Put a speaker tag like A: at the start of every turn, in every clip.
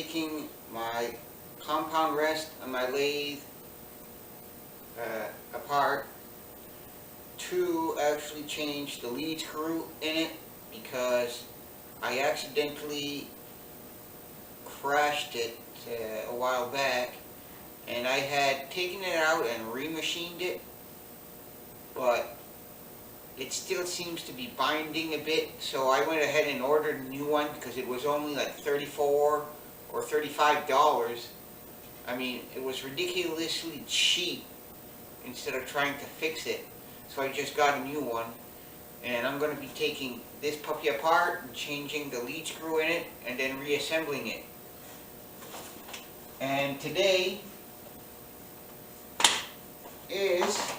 A: taking my compound rest on my lathe apart to actually change the lead screw in it, because I accidentally crashed it a while back, and I had taken it out and remachined it, but it still seems to be binding a bit, so I went ahead and ordered a new one because it was only like $34 or $35. I mean, it was ridiculously cheap instead of trying to fix it. So I just got a new one, and I'm going to be taking this puppy apart and changing the lead screw in it and then reassembling it. And today is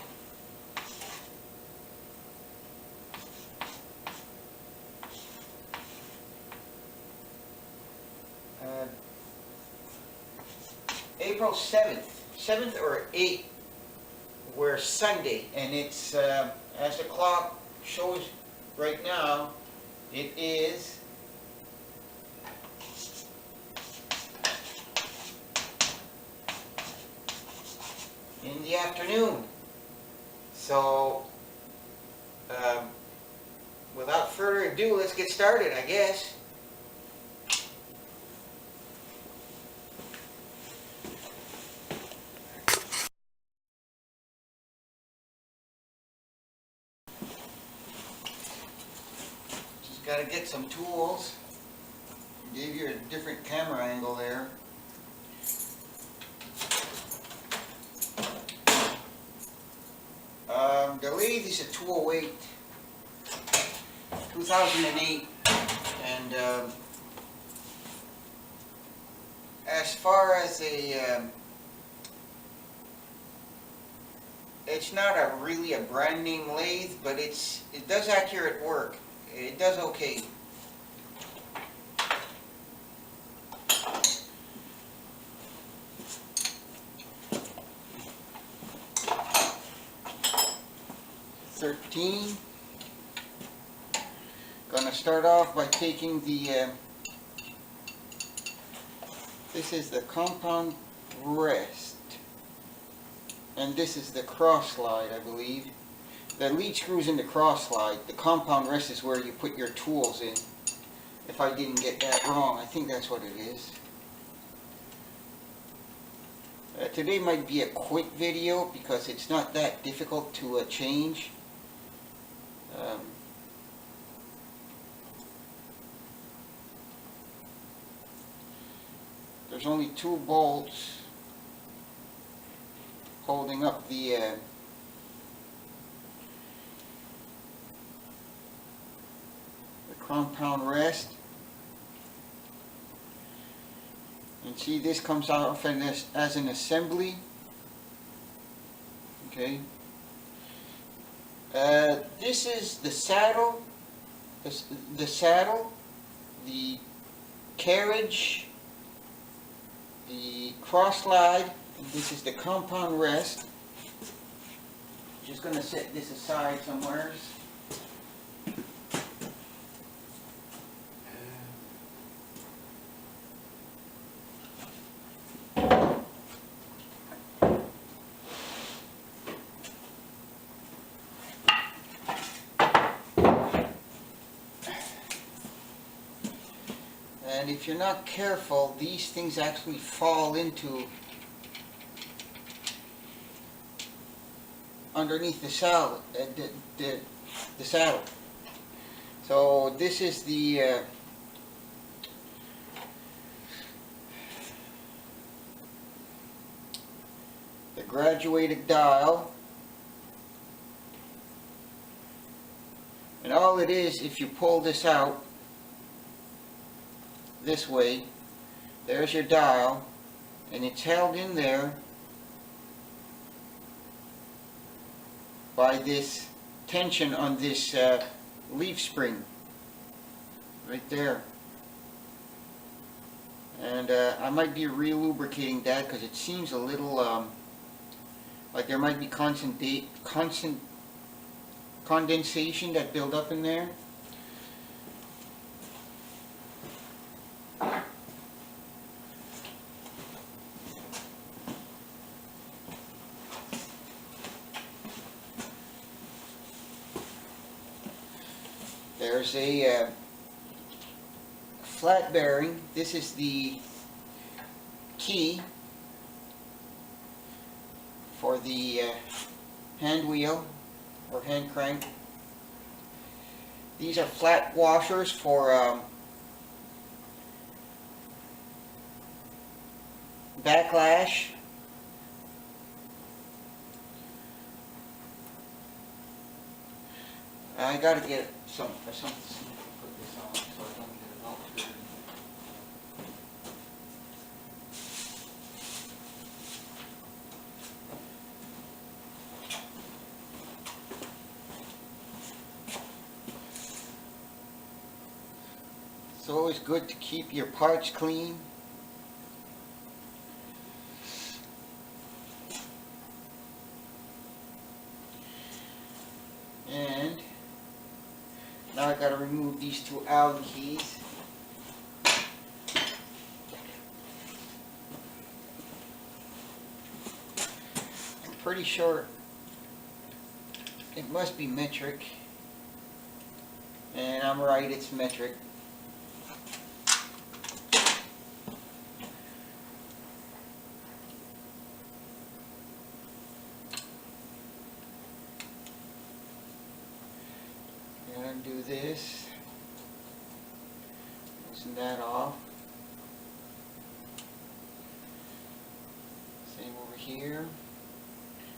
A: April 7th or 8th, we're Sunday, and it's, as the clock shows right now, it is in the afternoon. So, without further ado, let's get started, I guess. Got to get some tools. Gave you a different camera angle there. The lathe is a 208, 2008, and as far as it's not really a brand name lathe, but it does accurate work. It does okay. Gonna start off by taking the this is the compound rest, and this is the cross slide, I believe. The lead screw's in the cross slide. The compound rest is where you put your tools in. If I didn't get that wrong, I think that's what it is. Today might be a quick video because it's not that difficult to change. There's only 2 bolts holding up the compound rest, and see, this comes off as an assembly. Okay, this is the saddle, the saddle, the carriage, the cross slide, and this is the compound rest. Just going to set this aside somewhere. And if you're not careful, these things actually fall into underneath the saddle. The saddle. So this is the graduated dial, and all it is, if you pull this out this way, there's your dial, and it's held in there by this tension on this leaf spring right there. And I might be re-lubricating that because it seems a little like there might be condensation that build up in there. there's a flat bearing. This is the key for the hand wheel or hand crank. These are flat washers for backlash. I gotta get something to put this on so I don't get it all dirty. It's always good to keep your parts clean. And now I gotta remove these two Allen keys. I'm pretty sure it must be metric. And I'm right, it's metric. Undo this, loosen that off. Same over here.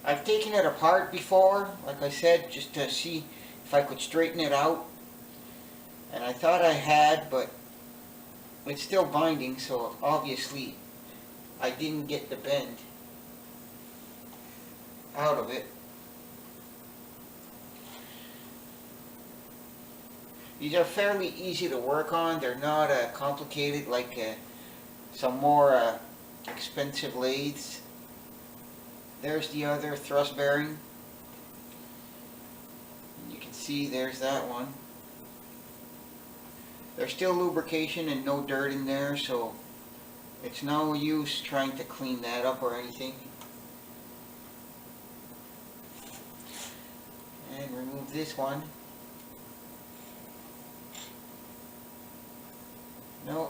A: I've taken it apart before, like I said, just to see if I could straighten it out. And I thought I had, but it's still binding, so obviously I didn't get the bend out of it. These are fairly easy to work on. They're not complicated like some more expensive lathes. There's the other thrust bearing. You can see there's that one. There's still lubrication and no dirt in there, so it's no use trying to clean that up or anything. And remove this one.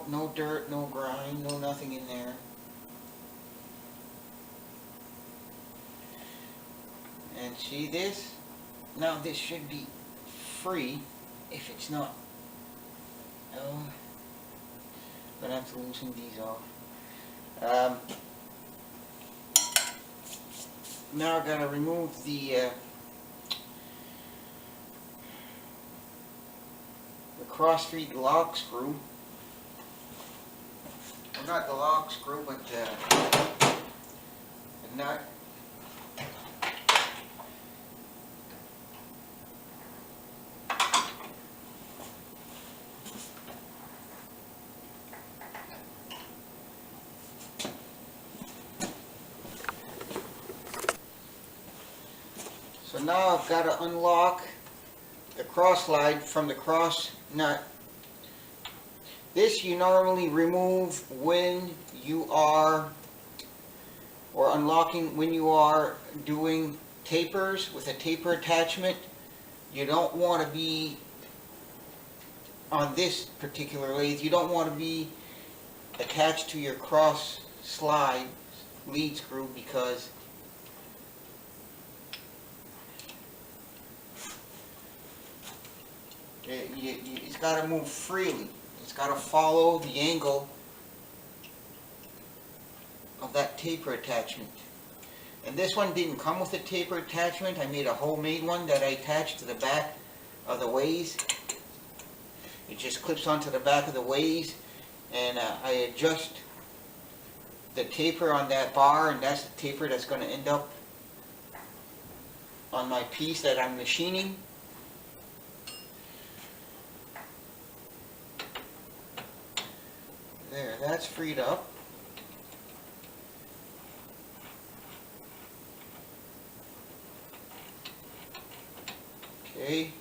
A: No dirt, no grime, no nothing in there. And see this? Now this should be free if it's not. Oh, I'm gonna have to loosen these off. Now I gotta remove the cross-feed lock screw. Well, not the lock screw, but the nut. So now I've got to unlock the cross slide from the cross nut. This you normally remove when you are, or unlocking when you are doing tapers with a taper attachment. You don't want to be, on this particular lathe, you don't want to be attached to your cross slide lead screw, because it's got to move freely. It's got to follow the angle of that taper attachment. And this one didn't come with a taper attachment. I made a homemade one that I attached to the back of the ways. It just clips onto the back of the ways, and I adjust the taper on that bar, and that's the taper that's going to end up on my piece that I'm machining. There, that's freed up. Okay,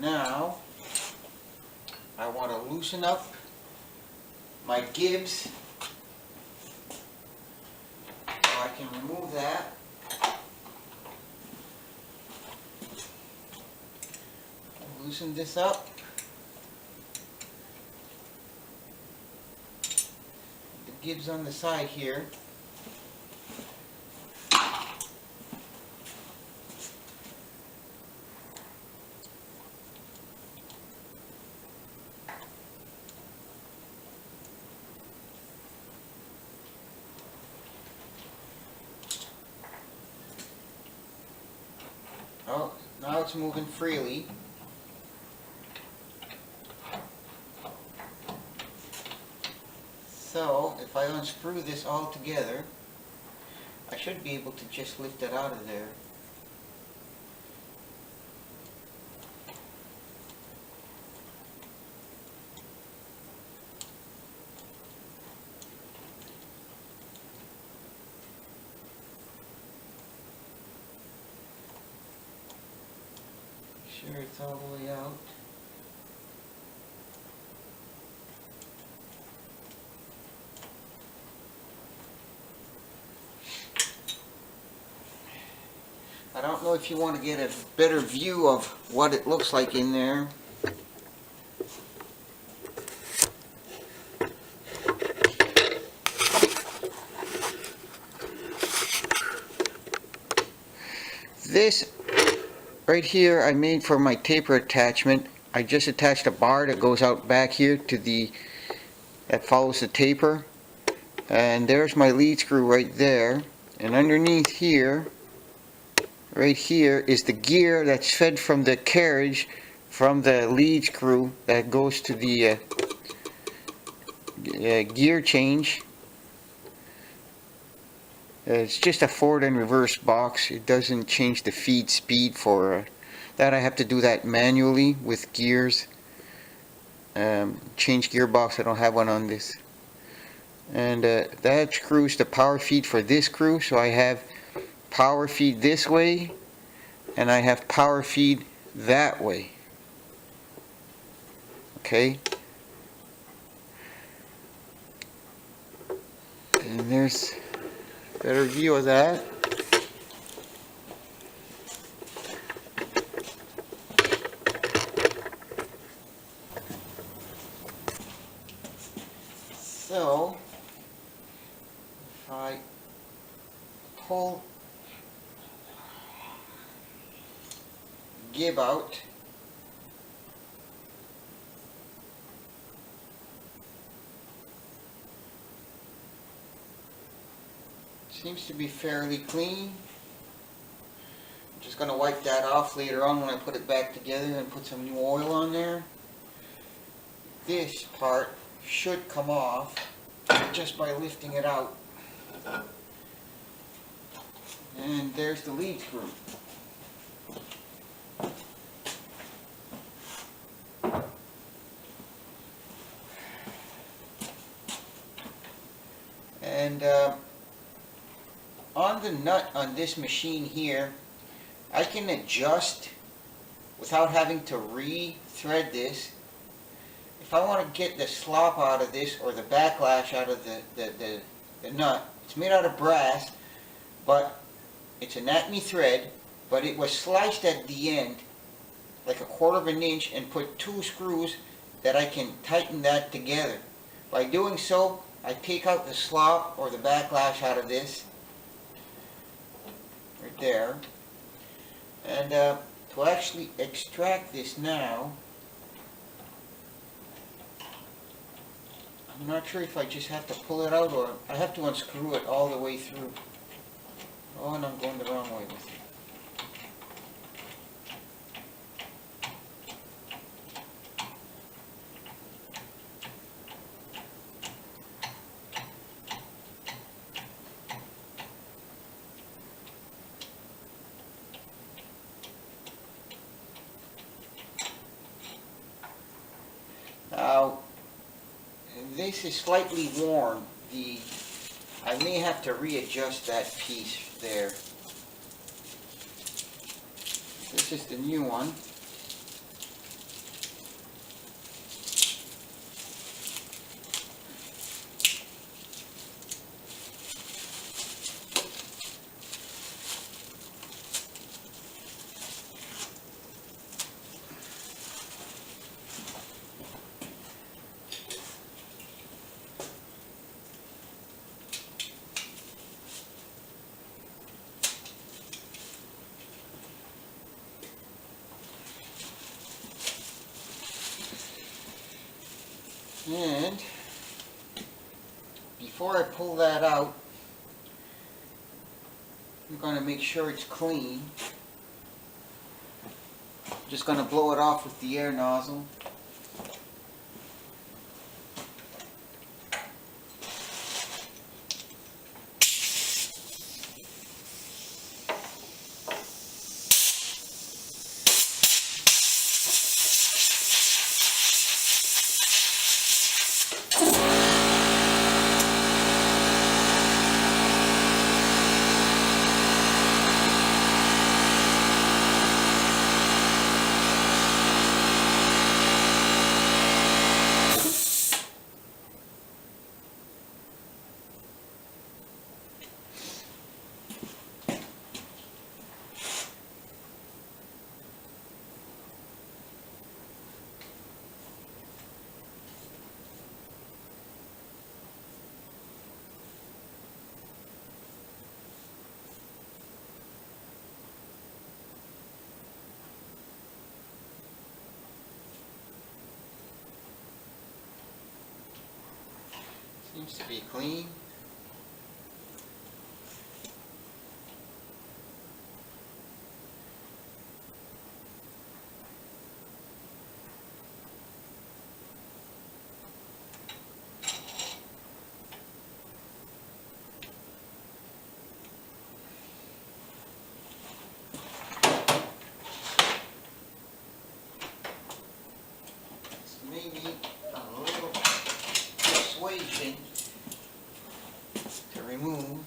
A: now I want to loosen up my gibs so I can remove that. loosen this up. The gibs on the side here. Oh, now it's moving freely. So, if I unscrew this all together, I should be able to just lift it out of there. Make sure it's all the way out. I don't know if you want to get a better view of what it looks like in there. This right here I made for my taper attachment. I just attached a bar that goes out back here to that follows the taper. And there's my lead screw right there. And underneath here, right here, is the gear that's fed from the carriage from the lead screw that goes to the gear change. It's just a forward and reverse box. It doesn't change the feed speed for that. I have to do that manually with gears. Change gearbox. I don't have one on this. And that screws the power feed for this screw. So I have power feed this way, and I have power feed that way. Okay. And there's a better view of that. So, if I pull gib out, seems to be fairly clean. I'm just going to wipe that off later on when I put it back together and put some new oil on there. This part should come off just by lifting it out. And there's the lead screw. And on the nut on this machine here, I can adjust without having to re-thread this. If I want to get the slop out of this or the backlash out of the nut, it's made out of brass, but it's an Acme thread, but it was sliced at the end like 1/4 of an inch and put 2 screws that I can tighten that together. By doing so, I take out the slop or the backlash out of this right there. And to actually extract this now, I'm not sure if I just have to pull it out or I have to unscrew it all the way through. Oh, and I'm going the wrong way with it. Now, this is slightly worn. I may have to readjust that piece there. This is the new one. And before I pull that out, I'm going to make sure it's clean. Just going to blow it off with the air nozzle. Seems to be clean. This may need a little persuasion to remove.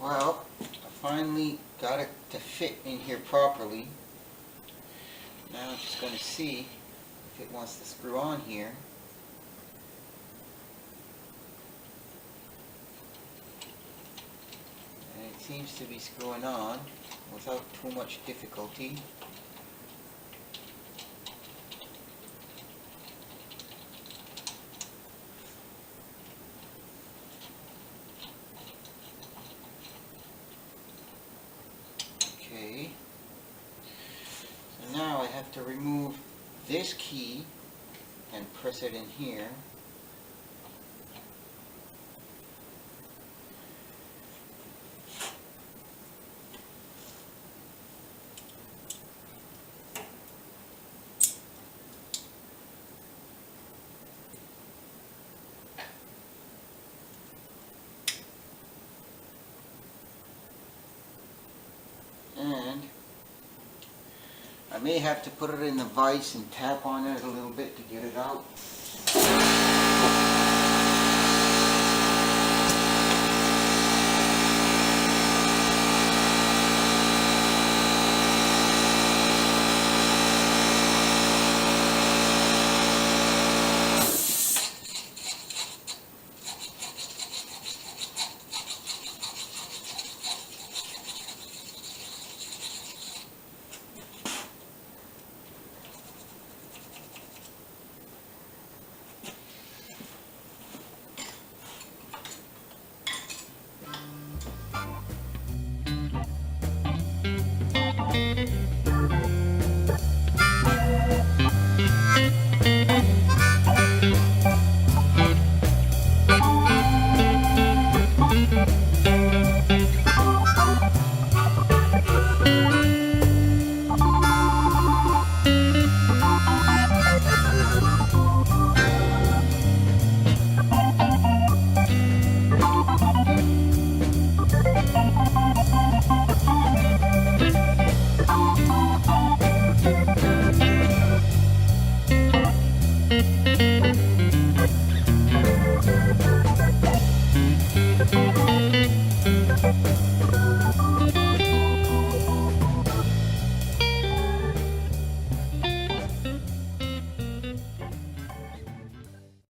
A: Well, I finally got it to fit in here properly. Now I'm just going to see if it wants to screw on here. And it seems to be screwing on without too much difficulty. Okay, so now I have to remove this key and press it in here. And I may have to put it in the vise and tap on it a little bit to get it out.